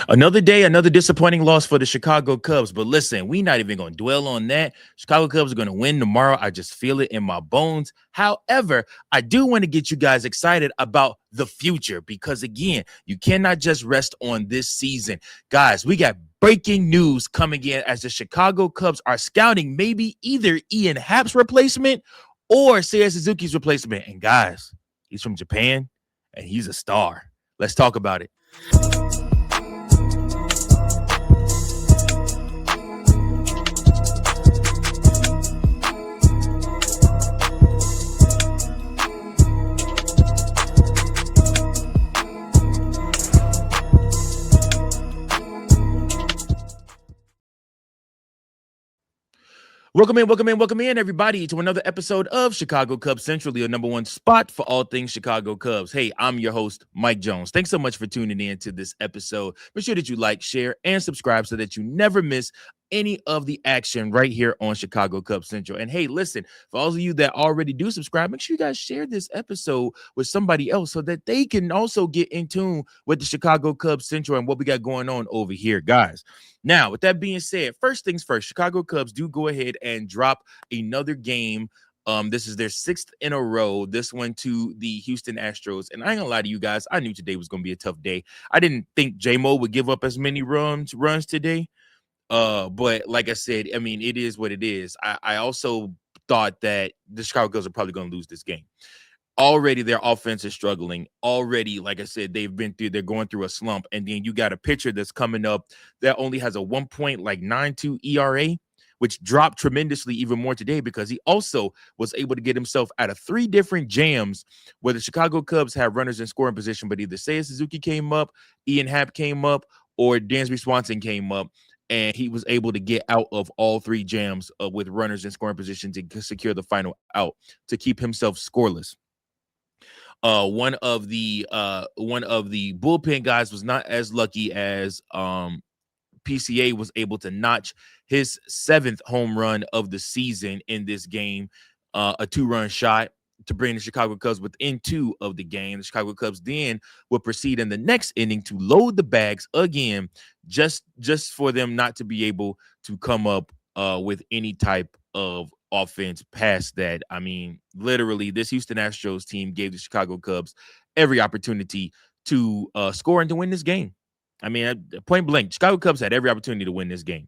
Another day, another disappointing loss for the Chicago Cubs. But listen, we're not even going to dwell on that. Chicago Cubs are going to win tomorrow. I just feel it in my bones. However, I do want to get you guys excited about the future because, again, you cannot just rest on this season. Guys, we got breaking news coming in as the Chicago Cubs are scouting maybe either Ian Happ's replacement or Seiya Suzuki's replacement. And guys, he's from Japan and he's a star. Let's talk about it. Welcome in, everybody, to another episode of Chicago Cubs Central, your number one spot for all things Chicago Cubs. Hey, I'm your host, Mike Jones. Thanks so much for tuning in to this episode. Make sure that you like, share, and subscribe so that you never miss any of the action right here on Chicago Cubs Central. And hey, listen, for all of you that already do subscribe, make sure you guys share this episode with somebody else so that they can also get in tune with the Chicago Cubs Central and what we got going on over here, guys. Now, with that being said, first things first, Chicago Cubs do go ahead and drop another game. This is their 6th in a row, this one to the Houston Astros. And I ain't gonna lie to you guys, I knew today was gonna be a tough day. I didn't think J-Mo would give up as many runs today. But like I said, I mean, it is what it is. I also thought that the Chicago Cubs are probably going to lose this game. Already their offense is struggling. Already, like I said, they're going through a slump. And then you got a pitcher that's coming up that only has a 1.92 ERA, which dropped tremendously even more today because he also was able to get himself out of 3 different jams where the Chicago Cubs have runners in scoring position, but either Seiya Suzuki came up, Ian Happ came up, or Dansby Swanson came up. And he was able to get out of all 3 jams with runners in scoring position to secure the final out to keep himself scoreless. One of the bullpen guys was not as lucky as PCA was able to notch his 7th home run of the season in this game, a 2-run shot to bring the Chicago Cubs within 2 of the game. The Chicago Cubs then will proceed in the next inning to load the bags again, just for them not to be able to come up with any type of offense past that. I mean, literally, this Houston Astros team gave the Chicago Cubs every opportunity to score and to win this game. I mean, point blank, Chicago Cubs had every opportunity to win this game.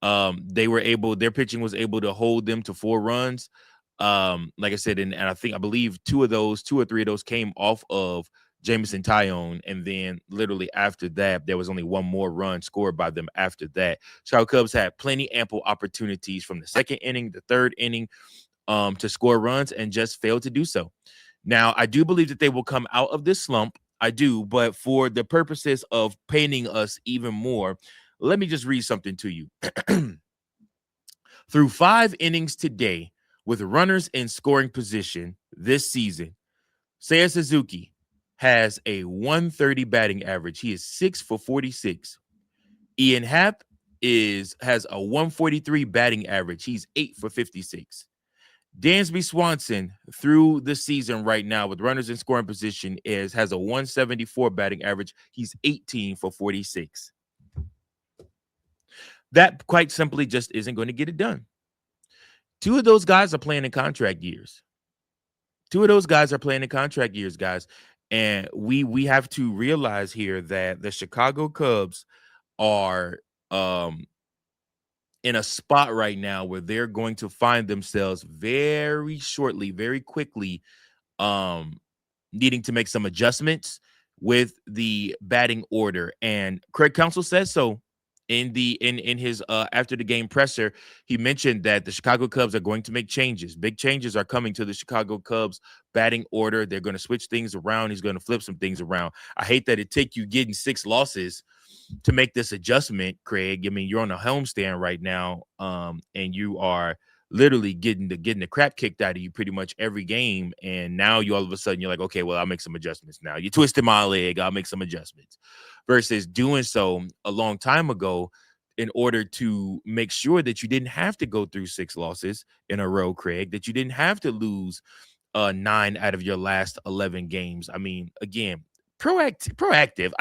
Their pitching was able to hold them to 4 runs. Like I said, and I believe 2 or 3 of those came off of Jameson Taillon, and then literally after that, there was only 1 more run scored by them after that. Chicago Cubs had ample opportunities from the 2nd inning, the 3rd inning, to score runs and just failed to do so. Now, I do believe that they will come out of this slump. I do, but for the purposes of painting us even more, let me just read something to you. Through 5 innings today, with runners in scoring position this season, Seiya Suzuki has a 130 batting average. He is 6 for 46. Ian Happ has a 143 batting average. He's 8 for 56. Dansby Swanson through the season right now with runners in scoring position has a 174 batting average. He's 18 for 46. That quite simply just isn't going to get it done. 2 of those guys are playing in contract years. 2 of those guys are playing in contract years, guys. And we have to realize here that the Chicago Cubs are in a spot right now where they're going to find themselves very shortly, very quickly, needing to make some adjustments with the batting order. And Craig Counsell says so. In his after the game presser, he mentioned that the Chicago Cubs are going to make changes. Big changes are coming to the Chicago Cubs batting order. They're going to switch things around. He's going to flip some things around. I hate that it take you getting 6 losses to make this adjustment, Craig. I mean, you're on a homestand right now, and you are literally getting the crap kicked out of you pretty much every game. And now you all of a sudden you're like, okay, well, I'll make some adjustments now. You twisted my leg, I'll make some adjustments. Versus doing so a long time ago in order to make sure that you didn't have to go through 6 losses in a row, Craig, that you didn't have to lose 9 out of your last 11 games. I mean, again, Proactive.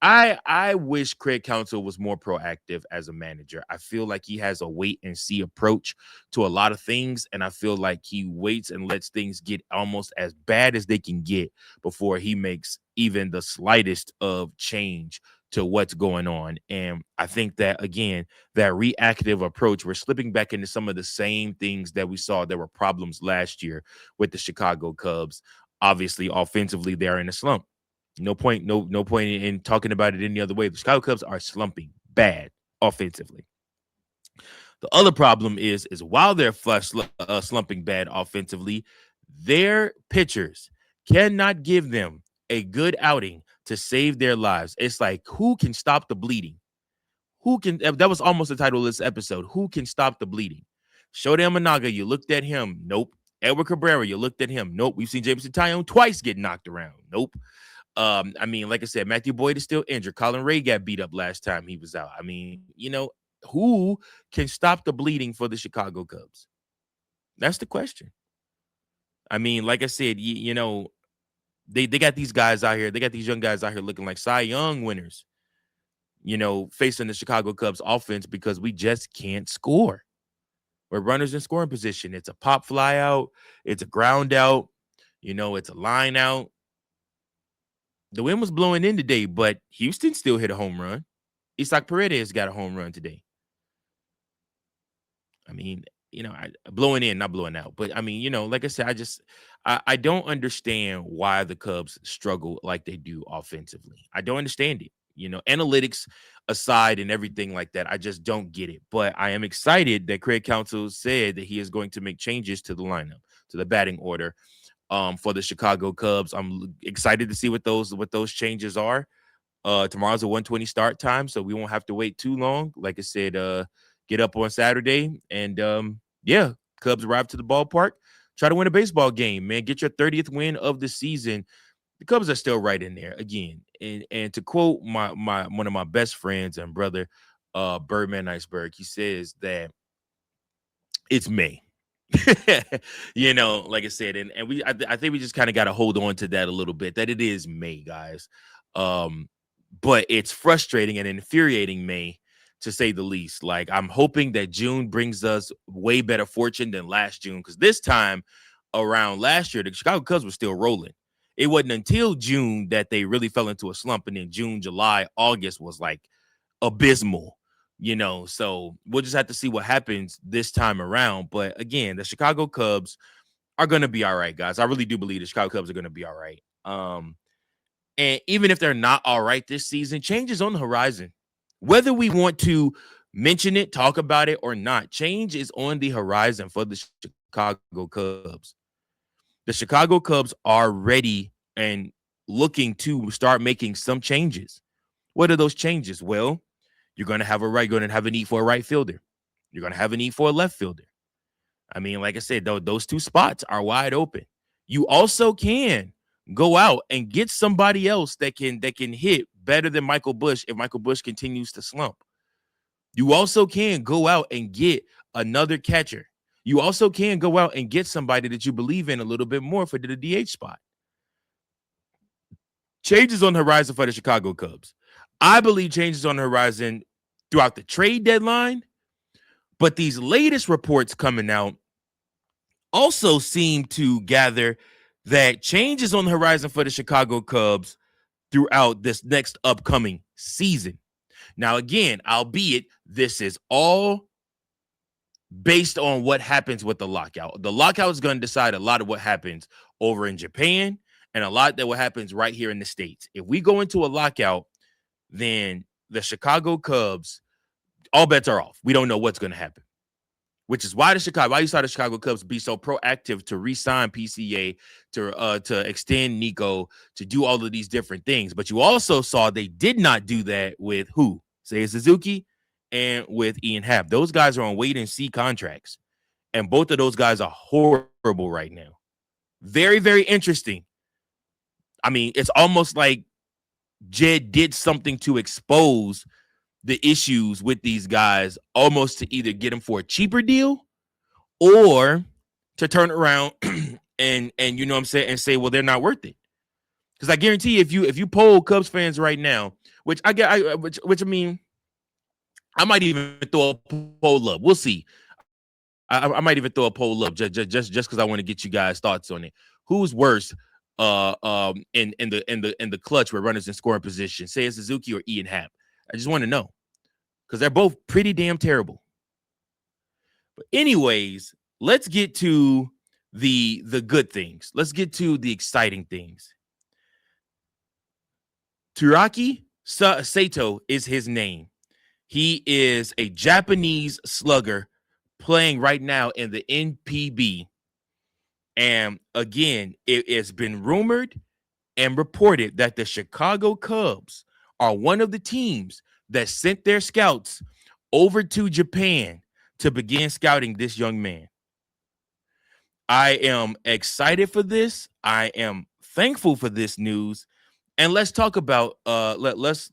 I wish Craig Counsell was more proactive as a manager. I feel like he has a wait and see approach to a lot of things, and I feel like he waits and lets things get almost as bad as they can get before he makes even the slightest of change to what's going on. And I think that, again, that reactive approach, we're slipping back into some of the same things that we saw that were problems last year with the Chicago Cubs. Obviously, offensively, they're in a slump. No point in talking about it any other way. The Chicago Cubs are slumping bad offensively. The other problem is while they're slumping bad offensively, their pitchers cannot give them a good outing to save their lives. It's like, who can stop the bleeding? Who can? That was almost the title of this episode. Who can stop the bleeding? Shota Imanaga, you looked at him. Nope. Edward Cabrera, you looked at him. Nope. We've seen Jameson Taillon twice get knocked around. Nope. I mean, like I said, Matthew Boyd is still injured. Colin Ray got beat up last time he was out. I mean, who can stop the bleeding for the Chicago Cubs? That's the question. I mean, like I said, they got these guys out here. They got these young guys out here looking like Cy Young winners, facing the Chicago Cubs offense because we just can't score. We're runners in scoring position. It's a pop fly out. It's a ground out. It's a line out. The wind was blowing in today, but Houston still hit a home run. Isaac Paredes got a home run today. I mean, blowing in, not blowing out. But I mean, like I said, I don't understand why the Cubs struggle like they do offensively. I don't understand it. Analytics aside and everything like that, I just don't get it. But I am excited that Craig Counsell said that he is going to make changes to the lineup, to the batting order, for the Chicago Cubs. I'm excited to see what those changes are. Tomorrow's a 1:20 start time, so we won't have to wait too long. Like I said, get up on Saturday, and Cubs arrive to the ballpark. Try to win a baseball game, man. Get your 30th win of the season. The Cubs are still right in there again. And to quote my one of my best friends and brother, Birdman Iceberg, he says that it's May. Like I said, and I think we just kind of got to hold on to that a little bit, that it is May, guys. But it's frustrating and infuriating May, to say the least. Like, I'm hoping that June brings us way better fortune than last June, because this time around last year, the Chicago Cubs were still rolling. It wasn't until June that they really fell into a slump, and then June, July, August was like abysmal. So we'll just have to see what happens this time around. But again, the Chicago Cubs are going to be all right, guys. I really do believe the Chicago Cubs are going to be all right. And even if they're not all right this season, change is on the horizon. Whether we want to mention it, talk about it or not, change is on the horizon for the Chicago Cubs. The Chicago Cubs are ready and looking to start making some changes. What are those changes? Well, you're going to have a need for a right fielder. You're going to have a need for a left fielder. I mean, like I said, those two spots are wide open. You also can go out and get somebody else that can hit better than Michael Busch if Michael Busch continues to slump. You also can go out and get another catcher. You also can go out and get somebody that you believe in a little bit more for the DH spot. Changes on the horizon for the Chicago Cubs. I believe changes on the horizon throughout the trade deadline, but these latest reports coming out also seem to gather that changes on the horizon for the Chicago Cubs throughout this next upcoming season. Now, again, albeit this is all based on what happens with the lockout. The lockout is going to decide a lot of what happens over in Japan and a lot that what happens right here in the States. If we go into a lockout, then the Chicago Cubs, all bets are off. We don't know what's going to happen, which is why you saw the Chicago Cubs be so proactive to re-sign PCA, to extend Nico, to do all of these different things. But you also saw they did not do that with who? Seiya Suzuki and with Ian Happ. Those guys are on wait-and-see contracts, and both of those guys are horrible right now. Very, very interesting. I mean, it's almost like Jed did something to expose the issues with these guys, almost to either get them for a cheaper deal or to turn around and you know what I'm saying, and say, well, they're not worth it. Because I guarantee if you poll Cubs fans right now, which I get, which I mean, I might even throw a poll up. We'll see. I might even throw a poll up just because I want to get you guys' thoughts on it. Who's worse, in the clutch where runners in scoring position, say it's Suzuki or Ian Happ? I just want to know because they're both pretty damn terrible. But anyways, let's get to the good things. Let's get to the exciting things. Teruaki Sato is his name. He is a Japanese slugger playing right now in the NPB. And again, it has been rumored and reported that the Chicago Cubs are one of the teams that sent their scouts over to Japan to begin scouting this young man. I am excited for this. I am thankful for this news. And let's talk about let's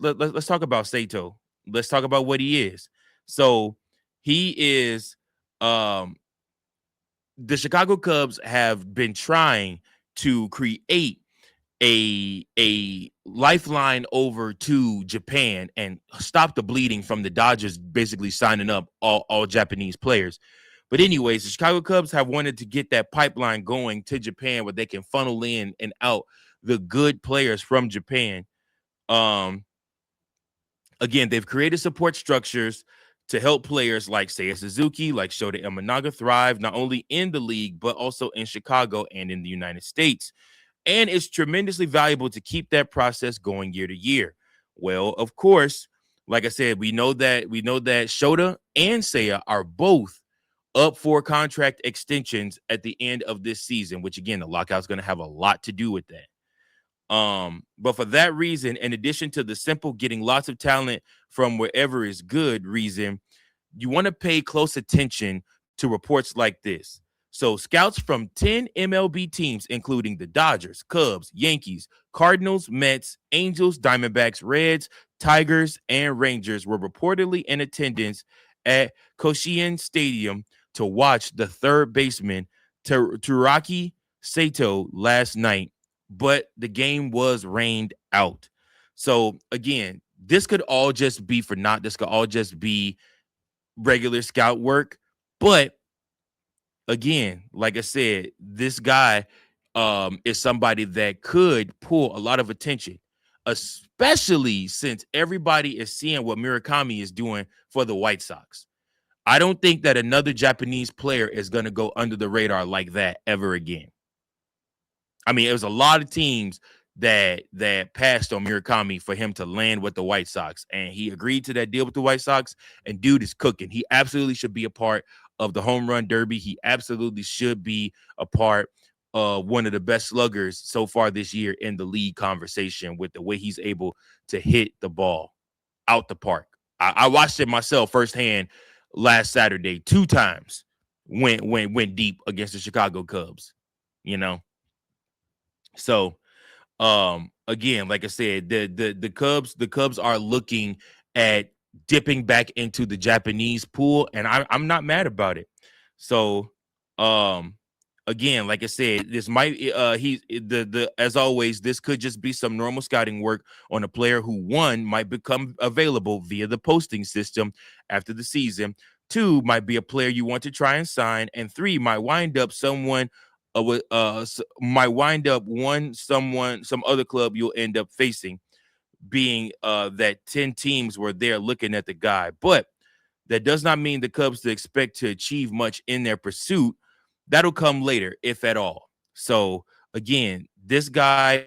talk about Sato. Let's talk about what he is. So he is the Chicago Cubs have been trying to create a lifeline over to Japan and stop the bleeding from the Dodgers basically signing up all Japanese players. But anyways, the Chicago Cubs have wanted to get that pipeline going to Japan where they can funnel in and out the good players from Japan. Again, they've created support structures to help players like Seiya Suzuki, like Shota Imanaga thrive not only in the league, but also in Chicago and in the United States. And it's tremendously valuable to keep that process going year to year. Well, of course, like I said, we know that Shota and Seiya are both up for contract extensions at the end of this season, which again, the lockout's going to have a lot to do with that. But for that reason, in addition to the simple getting lots of talent from wherever is good reason, you want to pay close attention to reports like this. So scouts from 10 MLB teams, including the Dodgers, Cubs, Yankees, Cardinals, Mets, Angels, Diamondbacks, Reds, Tigers, and Rangers were reportedly in attendance at Koshien Stadium to watch the third baseman Teruaki Sato last night, but the game was rained out. So again, this could all just be for naught. This could all just be regular scout work. But again, like I said, this guy is somebody that could pull a lot of attention, especially since everybody is seeing what Murakami is doing for the White Sox. I don't think that another Japanese player is going to go under the radar like that ever again. I mean, it was a lot of teams that passed on Murakami for him to land with the White Sox, and he agreed to that deal with the White Sox, and dude is cooking. He absolutely should be a part of the home run derby. He absolutely should be a part of one of the best sluggers so far this year in the league conversation with the way he's able to hit the ball out the park. I watched it myself firsthand last Saturday 2 times. Went deep against the Chicago Cubs, you know. So again, like I said, the Cubs are looking at dipping back into the Japanese pool, and I'm not mad about it. So again, like I said, this might as always, this could just be some normal scouting work on a player who, one, might become available via the posting system after the season, 2, might be a player you want to try and sign, and 3, might wind up someone might wind up some other club you'll end up facing, being that 10 teams were there looking at the guy. But that does not mean the Cubs to expect to achieve much in their pursuit. That'll come later, if at all. So again, this guy,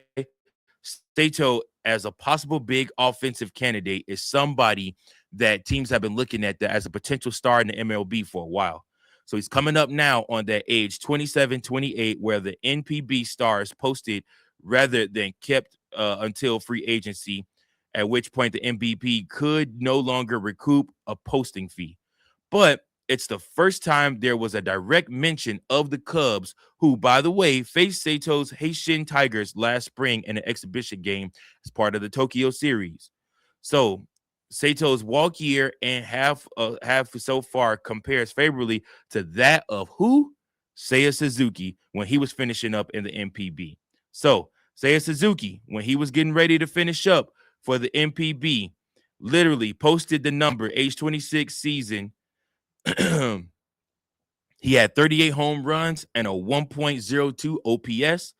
Sato, as a possible big offensive candidate, is somebody that teams have been looking at as a potential star in the MLB for a while. So he's coming up now on that age 27, 28, where the NPB stars posted rather than kept until free agency, at which point the MVP could no longer recoup a posting fee. But it's the first time there was a direct mention of the Cubs, who, by the way, faced Sato's Haitian Tigers last spring in an exhibition game as part of the Tokyo series. So Sato's walk year and half so far compares favorably to that of who? Seiya Suzuki when he was finishing up in the NPB. So Seiya Suzuki, when he was getting ready to finish up for the NPB, literally posted the number age 26 season. He had 38 home runs and a 1.02 OPS.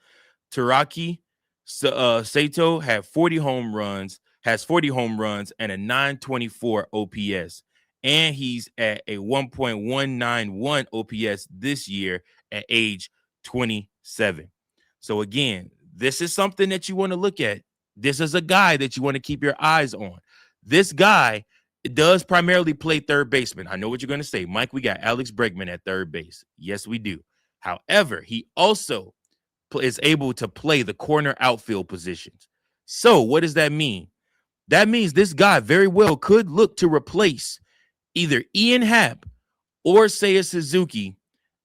Teruaki Sato had 40 home runs, has 40 home runs and a 924 OPS. And he's at a 1.191 OPS this year at age 27. So again, this is something that you want to look at. This is a guy that you want to keep your eyes on. This guy does primarily play third baseman. I know what you're going to say. Mike, we got Alex Bregman at third base. Yes, we do. However, he also is able to play the corner outfield positions. So what does that mean? That means this guy very well could look to replace either Ian Happ or Seiya Suzuki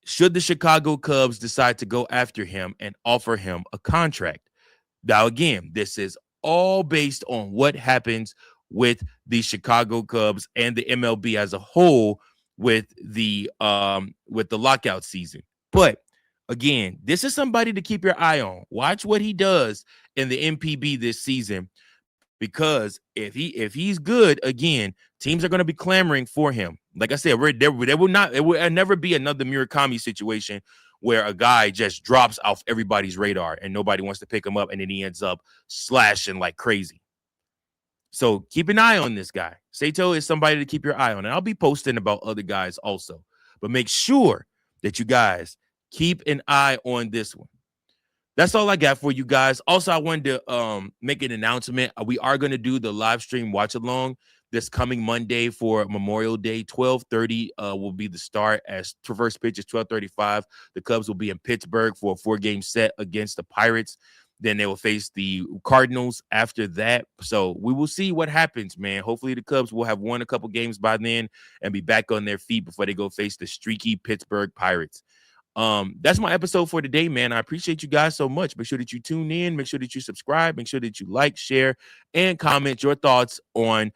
should the Chicago Cubs decide to go after him and offer him a contract. Now, again, this is all based on what happens with the Chicago Cubs and the MLB as a whole with the lockout season. But again, this is somebody to keep your eye on. Watch what he does in the NPB this season, because if he's good, again, teams are going to be clamoring for him. Like I said, it will never be another Murakami situation where a guy just drops off everybody's radar and nobody wants to pick him up, and then he ends up slashing like crazy. So keep an eye on this guy. Sato is somebody to keep your eye on, and I'll be posting about other guys also. But make sure that you guys keep an eye on this one. That's all I got for you guys. Also, I wanted to make an announcement. We are going to do the live stream watch along this coming Monday for Memorial Day. 12:30 will be the start, as first pitch is 12:35. The Cubs will be in Pittsburgh for a 4-game set against the Pirates. Then they will face the Cardinals after that. So we will see what happens, man. Hopefully the Cubs will have won a couple games by then and be back on their feet before they go face the streaky Pittsburgh Pirates. That's my episode for today, man. I appreciate you guys so much. Make sure that you tune in. Make sure that you subscribe. Make sure that you like, share, and comment your thoughts on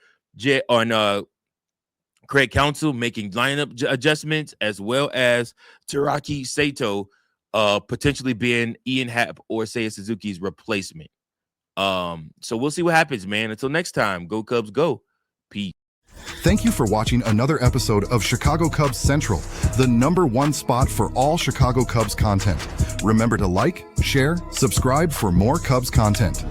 Craig Counsell making lineup adjustments, as well as Teruaki Sato potentially being Ian Happ or Seiya Suzuki's replacement. So we'll see what happens, man. Until next time, go Cubs, go. Peace. Thank you for watching another episode of Chicago Cubs Central, the #1 spot for all Chicago Cubs content. Remember to like, share, subscribe for more Cubs content.